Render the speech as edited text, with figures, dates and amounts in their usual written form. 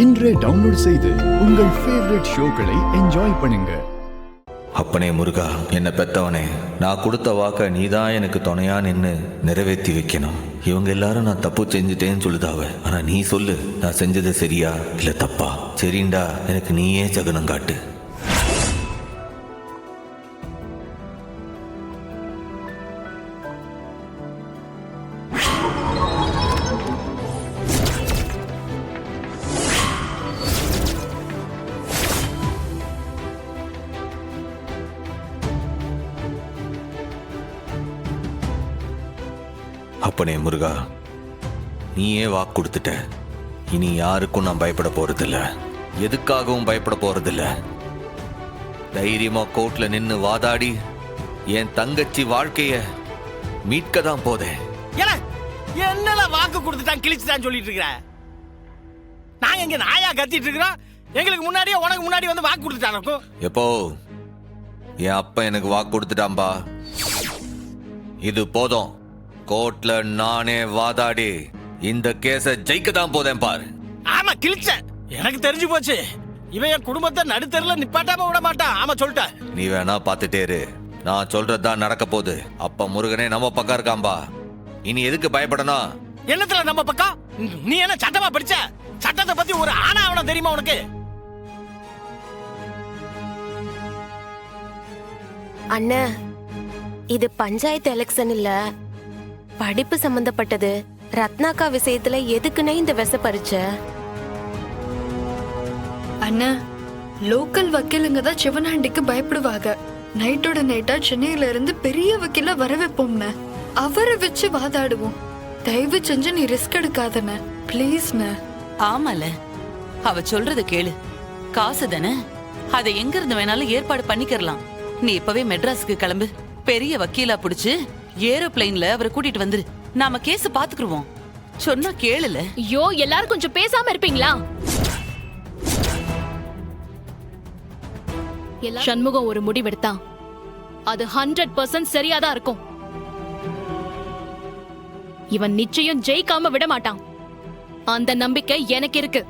இன்றே டவுன்லோட் செய்து உங்கள் ஃபேவரட் ஷோக்களை என்ஜாய் பண்ணுங்க. அப்பனே முருகா, என்னை பெத்தவனே, நான் கொடுத்த வாக்க நீதான் எனக்கு துணையா நின்று நிறைவேற்றி வைக்கணும். இவங்க எல்லாரும் நான் தப்பு செஞ்சுட்டேன்னு சொல்லுதாவ. ஆனா நீ சொல்லு, நான் செஞ்சது சரியா இல்ல தப்பா? சரிண்டா, எனக்கு நீயே சகுனம் காட்டு. அப்பனே முருகா, நீயே வாக்கு கொடுத்துட்ட. இனி யாருக்கும் நான் பயப்பட போறதில்ல, எதுக்காகவும் பயப்பட போறதில்ல. தைரியமா கோர்ட்ல நின்னு வாதாடி என் தங்கச்சி வாழ்க்கைய மீட்க தான் போதேன். என்னல வாக்கு கொடுத்துட்டான் கிழிச்சுட்டான்னு சொல்லிட்டு இருக்கிற? நாங்க இங்க நாயா கத்திட்டு இருக்கிறோம், எங்களுக்கு முன்னாடியே உனக்கு முன்னாடி வந்து வாக்கு கொடுத்துட்டான். எப்போ என் அப்பா எனக்கு வாக்கு கொடுத்துட்டான்பா. இது போதும். கோர்ட்ல நானே வாதாடி இந்த கேஸ ஜெயிக்க தான் போதேன் பாரு. ஆமா கிழிச்ச, எனக்கு தெரிஞ்சு போச்சு. இவன் என் குடும்பத்தை நடுத்தருல நிப்பாட்டாம விட மாட்டான். ஆமா சொல்லிட்ட. நீ வேணா பாத்துட்டே இரு, நான் சொல்றதுதான் நடக்க போகுது. அப்ப முருகனே நம்ம பக்கம் இருக்காம்பா. இனி எதுக்கு பயப்படணும்? என்னத்துல நம்ம பக்கம்? நீ என்ன சட்டமா படிச்ச? சட்டத்தை பத்தி ஒரு ஆணாவணம் தெரியுமா உனக்கு? அண்ணா, இது பஞ்சாயத்து எலெக்ஷன் இல்ல, படிப்பு சம்பந்தப்பட்டது. ரத்னாக்கா விஷயத்துல எதுக்குன்னே இந்த விச பறிச்ச? அண்ணா, லோக்கல் வக்கீலுங்க தான் சிவனாண்டிக்கு பயப்படுவாங்க. நைட்டோட நைட்டா சென்னையில இருந்து பெரிய வக்கீல வர வைப்போம்னு, அவரை வச்சு வாதாடுவோம். தயவு செஞ்சு நீ ரிஸ்க் எடுக்காதண்ண, பிளீஸ்ண்ண. ஆமால, அவ சொல்றது கேளு. காசு தானே, அதை எங்க இருந்து வேணாலும் ஏற்பாடு பண்ணிக்கலாம். நீ இப்பவே மெட்ராஸுக்கு கிளம்பு. பெரிய வக்கீலா புடிச்சு ஏரோப்ளைன்ல அவரை கூட்டிட்டு வந்துரு. நாம கேஸ் பாத்துக்குருவோம். சொன்னா கேளுல. ஐயோ, எல்லாரும் கொஞ்சம் பேசாம இருப்பீங்களா? சண்முகம் ஒரு முடிவெடுத்தான், அது 100% சரியாதான் இருக்கும். இவன் நிச்சயம் ஜெயிக்காம விட மாட்டான். அந்த நம்பிக்கை எனக்கு இருக்கு.